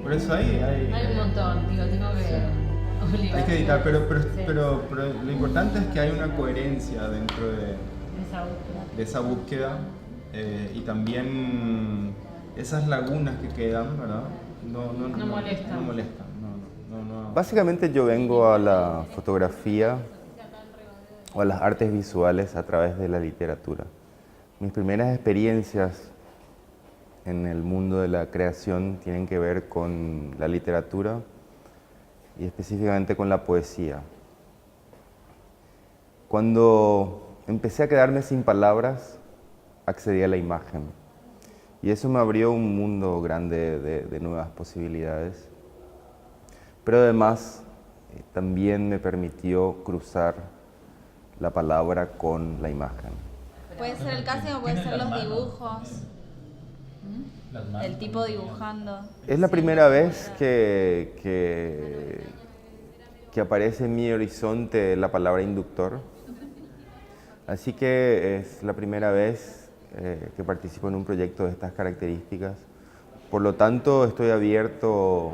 Por eso Hay un montón, digo, tengo que obligar. hay que editar, pero, Sí. pero lo importante es que hay una coherencia dentro Esa búsqueda. de esa búsqueda y también esas lagunas que quedan, ¿verdad? No molestan. No molestan, no. Básicamente yo vengo a la fotografía o a las artes visuales a través de la literatura. Mis primeras experiencias en el mundo de la creación tienen que ver con la literatura y específicamente con la poesía. Cuando empecé a quedarme sin palabras, accedí a la imagen. Y eso me abrió un mundo grande de nuevas posibilidades. Pero además también me permitió cruzar la palabra con la imagen. Puede ser el casting o puede ser los dibujos. El tipo dibujando. Es la primera vez que aparece en mi horizonte la palabra inductor. Así que es la primera vez que participo en un proyecto de estas características. Por lo tanto, estoy abierto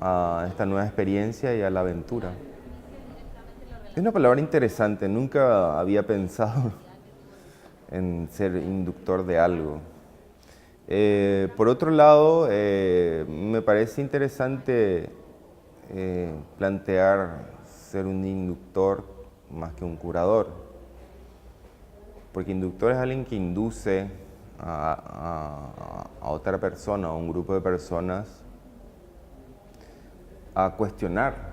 a esta nueva experiencia y a la aventura. Es una palabra interesante, nunca había pensado en ser inductor de algo. Por otro lado, me parece interesante plantear ser un inductor más que un curador, porque inductor es alguien que induce a otra persona, a un grupo de personas, a cuestionar,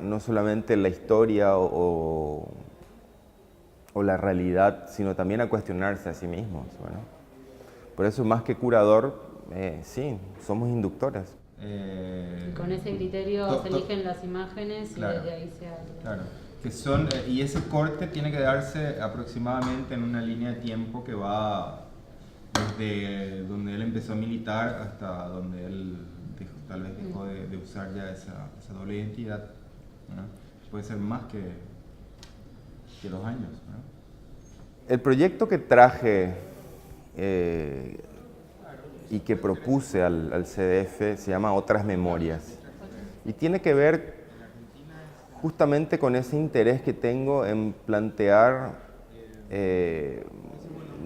no solamente la historia o la realidad, sino también a cuestionarse a sí mismos. Bueno, por eso, más que curador, sí, somos inductores. Y con ese criterio se eligen las imágenes claro, y desde ahí se habla. Claro, que son, y ese corte tiene que darse aproximadamente en una línea de tiempo que va desde donde él empezó a militar hasta donde él tal vez dejó de usar ya esa doble identidad, ¿no? Puede ser más que 2 años, ¿no? El proyecto que traje y que propuse al CDF se llama Otras Memorias y tiene que ver justamente con ese interés que tengo en plantear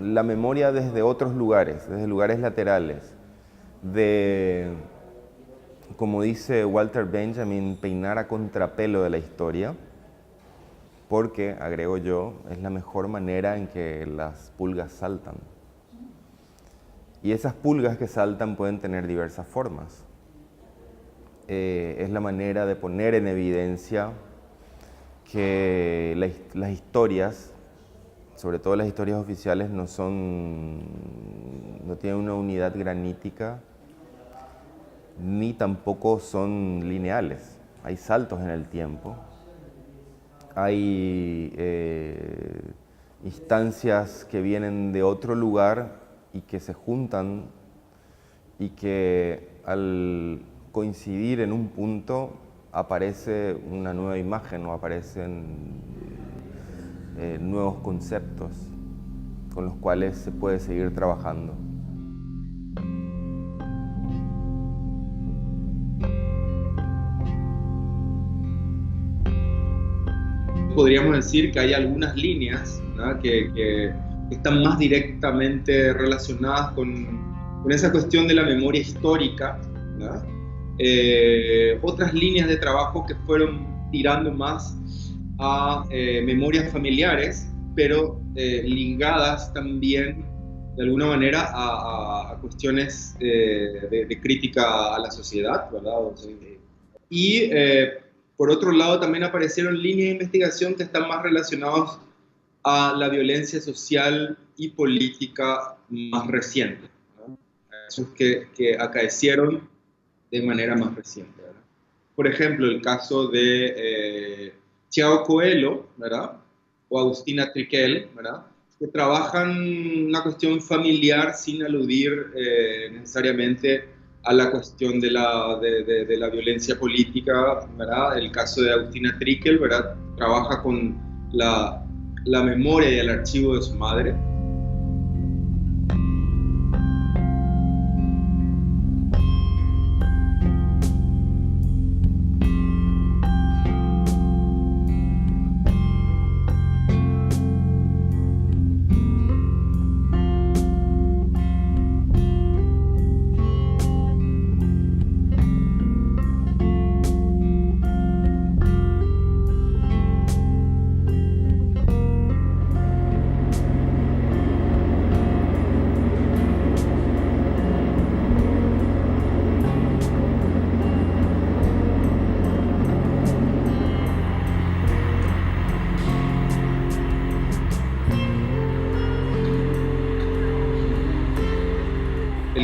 la memoria desde otros lugares, desde lugares laterales, como dice Walter Benjamin, peinar a contrapelo de la historia, porque, agrego yo, es la mejor manera en que las pulgas saltan. Y esas pulgas que saltan pueden tener diversas formas. Es la manera de poner en evidencia que las historias, sobre todo las historias oficiales, no tienen una unidad granítica, ni tampoco son lineales. Hay saltos en el tiempo. Hay instancias que vienen de otro lugar y que se juntan y que al coincidir en un punto aparece una nueva imagen o aparecen nuevos conceptos con los cuales se puede seguir trabajando. Podríamos decir que hay algunas líneas, ¿no?, que están más directamente relacionadas con esa cuestión de la memoria histórica, ¿no? Otras líneas de trabajo que fueron tirando más a memorias familiares, pero ligadas también de alguna manera a cuestiones de crítica a la sociedad, ¿verdad? Y por otro lado también aparecieron líneas de investigación que están más relacionadas a la violencia social y política más reciente, ¿no? Esos que acaecieron de manera más reciente, ¿verdad? Por ejemplo, el caso de Thiago Coelho, ¿verdad?, o Agustina Triquel, ¿verdad?, que trabajan una cuestión familiar sin aludir necesariamente a la cuestión de la violencia política, ¿verdad? El caso de Agustina Triquel, ¿verdad?, trabaja con la memoria y el archivo de su madre.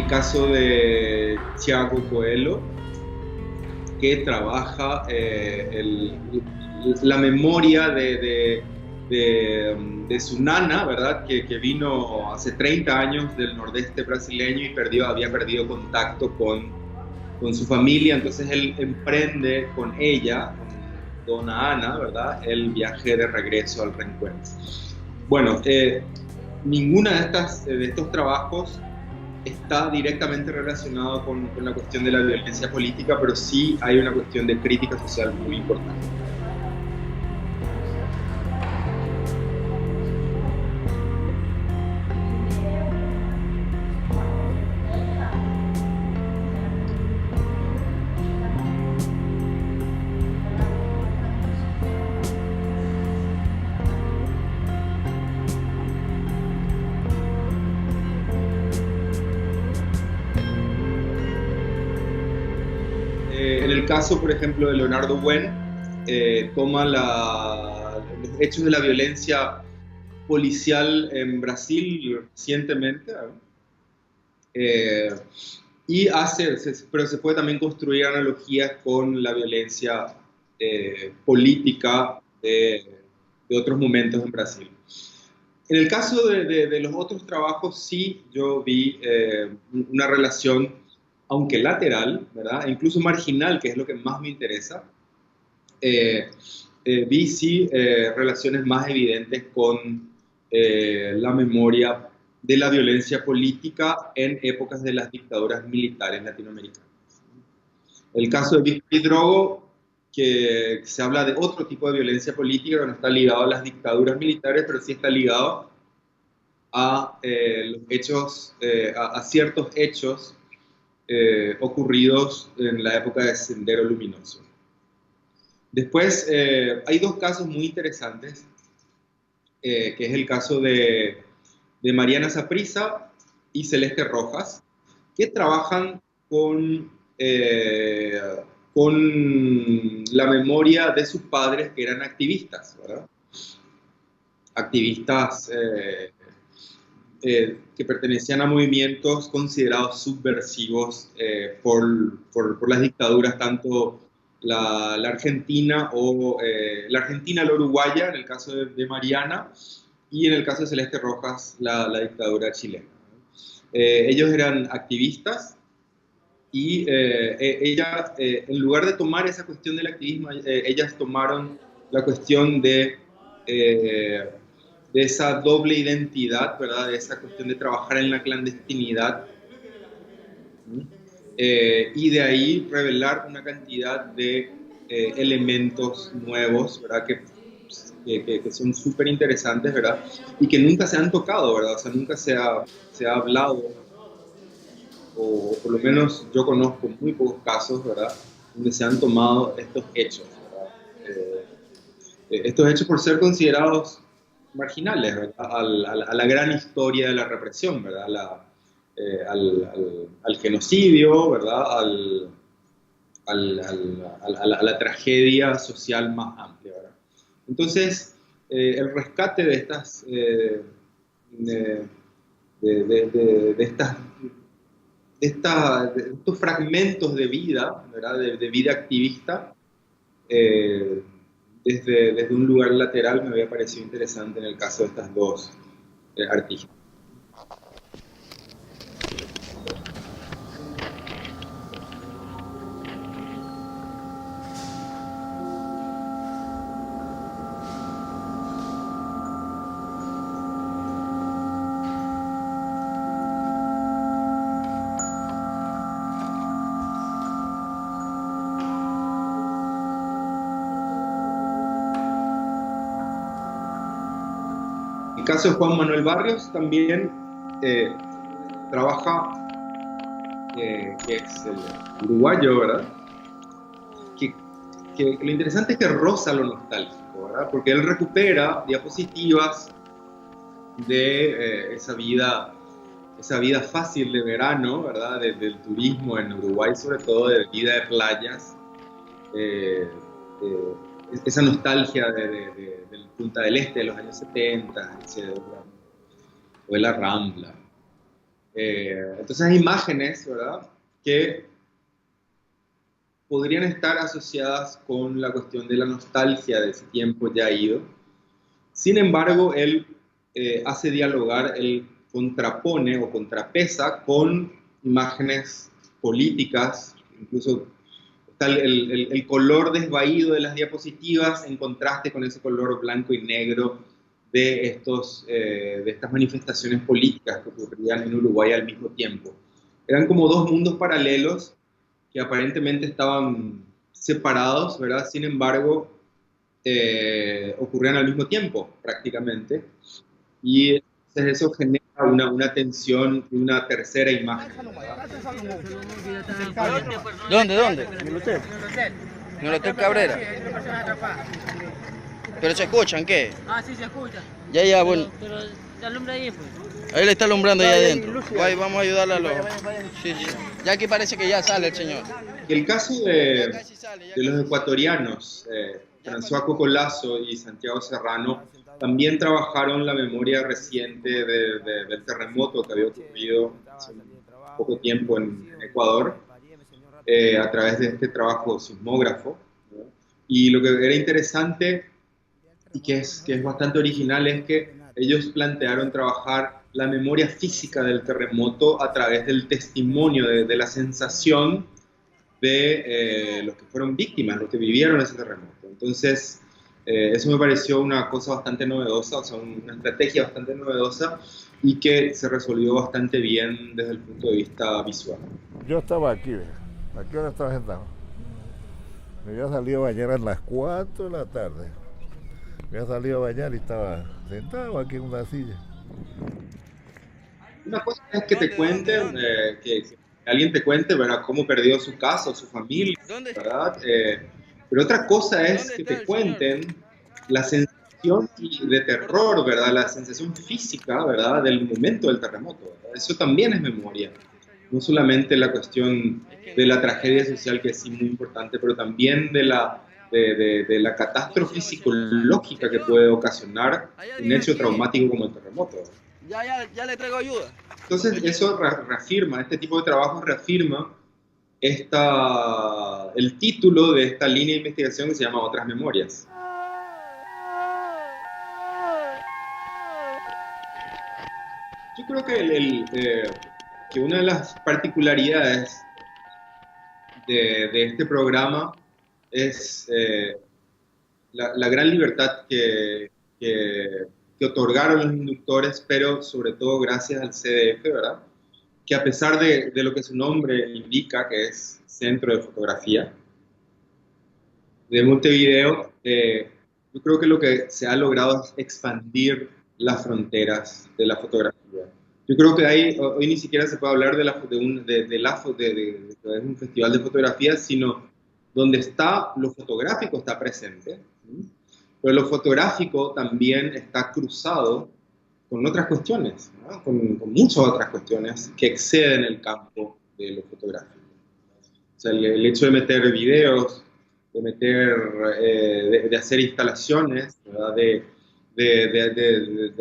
el caso de Thiago Coelho, que trabaja la memoria de su nana, ¿verdad? Que vino hace 30 años del nordeste brasileño y había perdido contacto con su familia. Entonces él emprende con ella, con Dona Ana, ¿verdad?, el viaje de regreso al reencuentro. Bueno, ninguna de estos trabajos está directamente relacionado con la cuestión de la violencia política, pero sí hay una cuestión de crítica social muy importante. En el caso, por ejemplo, de Leonardo Wen, toma los hechos de la violencia policial en Brasil recientemente, pero se puede también construir analogías con la violencia política de otros momentos en Brasil. En el caso de los otros trabajos, sí, yo vi una relación, aunque lateral, ¿verdad?, e incluso marginal, que es lo que más me interesa. Vi sí relaciones más evidentes con la memoria de la violencia política en épocas de las dictaduras militares latinoamericanas. El caso de Víctor Huidrogo, que se habla de otro tipo de violencia política que no está ligado a las dictaduras militares, pero sí está ligado a los hechos, a ciertos hechos ocurridos en la época de Sendero Luminoso. Después hay dos casos muy interesantes, que es el caso de Mariana Saprissa y Celeste Rojas, que trabajan con la memoria de sus padres, que eran activistas, ¿verdad? Activistas que pertenecían a movimientos considerados subversivos por las dictaduras, tanto la argentina o la argentina, la uruguaya, en el caso de Mariana, y en el caso de Celeste Rojas, la dictadura chilena. Ellos eran activistas y ellas, en lugar de tomar esa cuestión del activismo, ellas tomaron la cuestión de esa doble identidad, ¿verdad?, de esa cuestión de trabajar en la clandestinidad, y de ahí revelar una cantidad de elementos nuevos, ¿verdad?, que son súper interesantes, ¿verdad?, y que nunca se han tocado, ¿verdad?, o sea, nunca se ha hablado, o por lo menos yo conozco muy pocos casos, ¿verdad?, donde se han tomado estos hechos, ¿verdad? Estos hechos por ser considerados marginales, ¿verdad?, a la gran historia de la represión, ¿verdad?, al genocidio, ¿verdad?, a la tragedia social más amplia, ¿verdad? Entonces, el rescate de estos fragmentos de vida, ¿verdad?, de vida activista, desde un lugar lateral, me había parecido interesante en el caso de estas dos artistas. El caso de Juan Manuel Barrios también trabaja, que es el uruguayo, ¿verdad? Que lo interesante es que roza lo nostálgico, ¿verdad? Porque él recupera diapositivas de esa vida fácil de verano, ¿verdad?, del turismo en Uruguay, sobre todo de vida de playas, esa nostalgia del Punta del Este de los años 70, etc., o de la Rambla. Entonces hay imágenes, ¿verdad?, que podrían estar asociadas con la cuestión de la nostalgia de ese tiempo ya ido. Sin embargo, él hace dialogar, él contrapone o contrapesa con imágenes políticas, incluso está el color desvaído de las diapositivas en contraste con ese color blanco y negro de estas manifestaciones políticas que ocurrían en Uruguay al mismo tiempo. Eran como dos mundos paralelos que aparentemente estaban separados, ¿verdad? Sin embargo, ocurrían al mismo tiempo, prácticamente. Y entonces eso genera una tensión y una tercera imagen. ¿Dónde? En el hotel. En el Hotel Cabrera. ¿Pero se escuchan qué? Ah, sí, se escucha. Ya, bueno. Pero te alumbra ahí, pues. Ahí le está alumbrando ahí adentro. Guay, vamos a ayudarle a los... Sí. Ya aquí parece que ya sale el señor. El caso de los ecuatorianos, François Cocolazo y Santiago Serrano, también trabajaron la memoria reciente del terremoto que había ocurrido hace poco tiempo en Ecuador, a través de este trabajo sismógrafo, ¿no? Y lo que era interesante y que es bastante original es que ellos plantearon trabajar la memoria física del terremoto a través del testimonio, de la sensación de los que fueron víctimas, los que vivieron ese terremoto. Entonces, eso me pareció una cosa bastante novedosa, o sea, una estrategia bastante novedosa y que se resolvió bastante bien desde el punto de vista visual. Yo estaba aquí, aquí ahora estaba sentado. Me había salido a bañar a las 4 de la tarde. Me había salido a bañar y estaba sentado aquí en una silla. Una cosa es que te cuenten, que alguien te cuente, ¿verdad?, cómo perdió su casa o su familia, ¿verdad? Pero otra cosa es que te cuenten la sensación de terror, ¿verdad?, la sensación física, ¿verdad?, del momento del terremoto, ¿verdad? Eso también es memoria. No solamente la cuestión de la tragedia social, que es sí muy importante, pero también de la catástrofe psicológica que puede ocasionar un hecho traumático como el terremoto. Ya le traigo ayuda. Entonces eso reafirma, este tipo de trabajo reafirma el título de esta línea de investigación que se llama Otras Memorias. Yo creo que una de las particularidades de este programa es la gran libertad que otorgaron los inductores, pero sobre todo gracias al CDF, ¿verdad?, que a pesar de lo que su nombre indica, que es Centro de Fotografía de Montevideo, yo creo que lo que se ha logrado es expandir las fronteras de la fotografía. Yo creo que hoy ni siquiera se puede hablar de un festival de fotografía, sino donde lo fotográfico está presente, ¿sí? Pero lo fotográfico también está cruzado con otras cuestiones, ¿no?, con muchas otras cuestiones que exceden el campo de lo fotográfico. O sea, el hecho de meter videos, de hacer instalaciones, ¿verdad?, de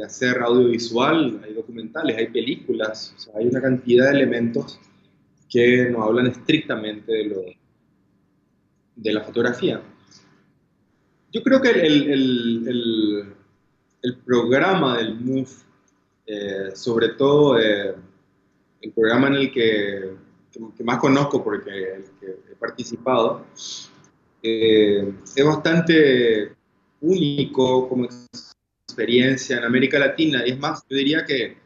hacer audiovisual, hay documentales, hay películas, o sea, hay una cantidad de elementos que no hablan estrictamente de la fotografía. Yo creo que el programa del MUF, sobre todo el programa en el que más conozco porque el que he participado, es bastante único como experiencia en América Latina, y es más, yo diría que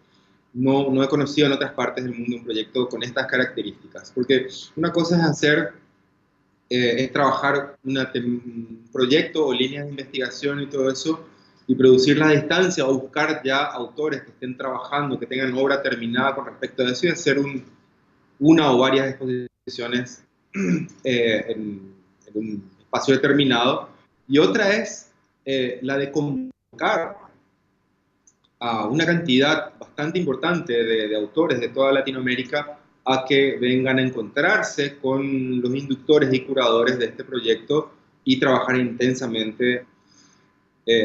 no he conocido en otras partes del mundo un proyecto con estas características, porque una cosa es trabajar un proyecto o líneas de investigación y todo eso, y producirla a distancia o buscar ya autores que estén trabajando, que tengan obra terminada con respecto a eso, y hacer una o varias exposiciones en un espacio determinado. Y otra es la de convocar a una cantidad bastante importante de autores de toda Latinoamérica a que vengan a encontrarse con los inductores y curadores de este proyecto y trabajar intensamente.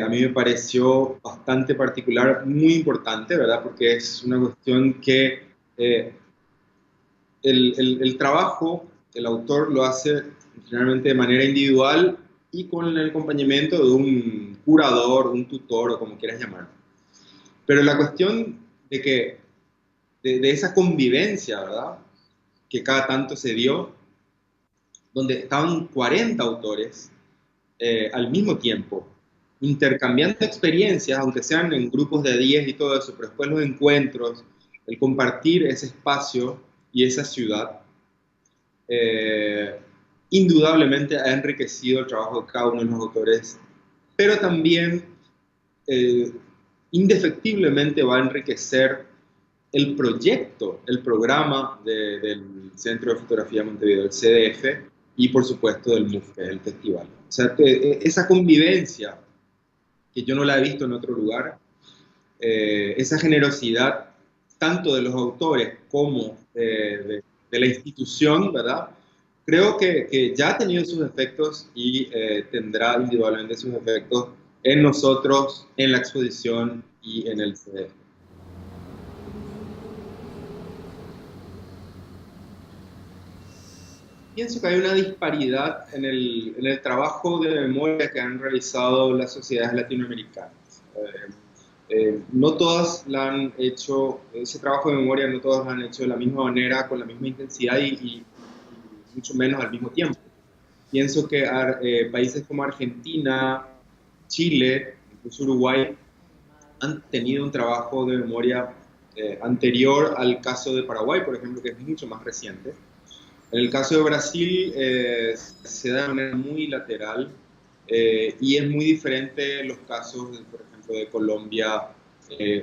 A mí me pareció bastante particular, muy importante, ¿verdad?, porque es una cuestión que eh, el trabajo, el autor lo hace generalmente de manera individual y con el acompañamiento de un curador, un tutor o como quieras llamarlo. Pero la cuestión de que de esa convivencia, ¿verdad?, que cada tanto se dio, donde estaban 40 autores al mismo tiempo, intercambiando experiencias, aunque sean en grupos de 10 y todo eso, pero después los encuentros, el compartir ese espacio y esa ciudad, indudablemente ha enriquecido el trabajo de cada uno de los autores, pero también indefectiblemente va a enriquecer el proyecto, el programa del Centro de Fotografía de Montevideo, el CDF, y por supuesto del MUF, que es el festival. O sea, esa convivencia, que yo no la he visto en otro lugar, esa generosidad, tanto de los autores como de la institución, ¿verdad?, creo que ya ha tenido sus efectos y tendrá indudablemente sus efectos en nosotros, en la exposición y en el CDF. Pienso que hay una disparidad en el trabajo de memoria que han realizado las sociedades latinoamericanas. No todas la han hecho, ese trabajo de memoria no todas lo han hecho de la misma manera, con la misma intensidad y mucho menos al mismo tiempo. Pienso que países como Argentina, Chile, incluso Uruguay, han tenido un trabajo de memoria anterior al caso de Paraguay, por ejemplo, que es mucho más reciente. En el caso de Brasil se da de manera muy lateral y es muy diferente los casos, por ejemplo, de Colombia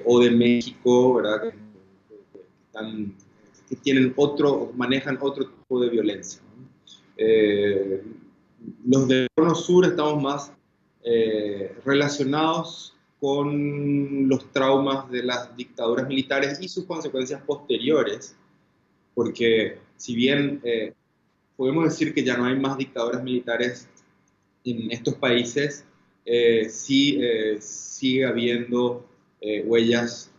o de México, ¿verdad?, que tienen manejan otro tipo de violencia. Los del Cono Sur estamos más relacionados con los traumas de las dictaduras militares y sus consecuencias posteriores, porque si bien podemos decir que ya no hay más dictaduras militares en estos países, sí sigue habiendo huellas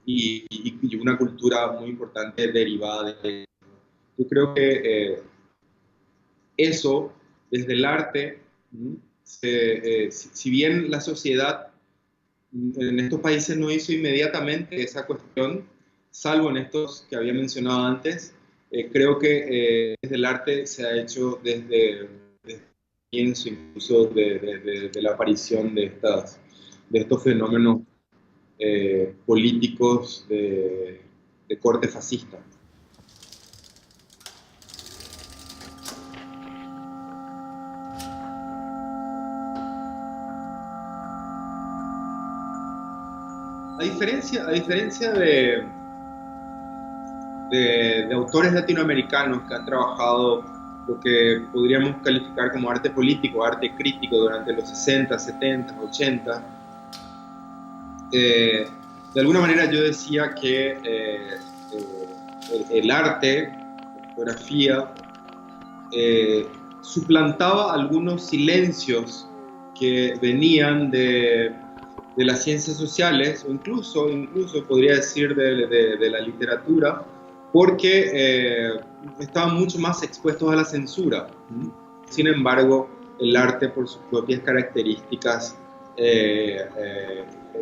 y una cultura muy importante derivada de... Yo creo que eso, desde el arte, si bien la sociedad en estos países no hizo inmediatamente esa cuestión, salvo en estos que había mencionado antes, creo que desde el arte se ha hecho desde incluso de la aparición de estos fenómenos políticos de corte fascista. A diferencia de autores latinoamericanos que han trabajado lo que podríamos calificar como arte político, arte crítico durante los 60, 70, 80, de alguna manera yo decía que el arte, la fotografía, suplantaba algunos silencios que venían de las ciencias sociales, o incluso podría decir de la literatura, porque estaban mucho más expuestos a la censura. Sin embargo, el arte, por sus propias características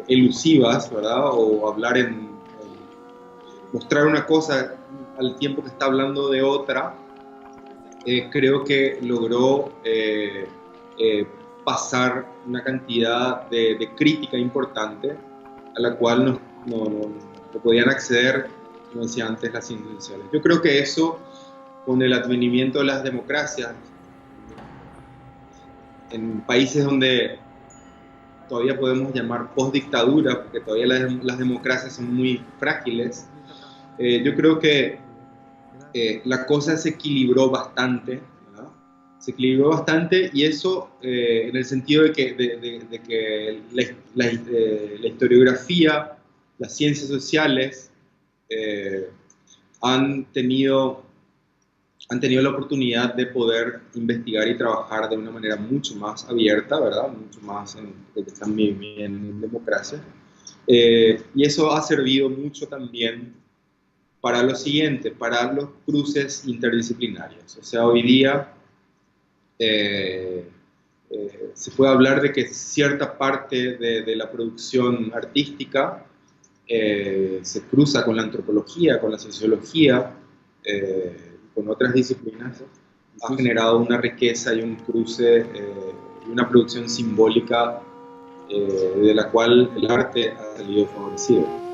elusivas, ¿verdad?, o mostrar una cosa al tiempo que está hablando de otra, creo que logró pasar una cantidad de crítica importante a la cual no podían acceder, como decía antes, las ciencias sociales. Yo creo que eso, con el advenimiento de las democracias, en países donde todavía podemos llamar post-dictadura, porque todavía las democracias son muy frágiles, yo creo que la cosa se equilibró bastante, ¿verdad? Se equilibró bastante, y eso en el sentido de que la historiografía, las ciencias sociales han tenido la oportunidad de poder investigar y trabajar de una manera mucho más abierta, ¿verdad?, mucho más que están bien en democracia, y eso ha servido mucho también para lo siguiente, para los cruces interdisciplinarios. O sea, hoy día se puede hablar de que cierta parte de la producción artística se cruza con la antropología, con la sociología, con otras disciplinas. Ha generado una riqueza y un cruce y una producción simbólica de la cual el arte ha salido favorecido.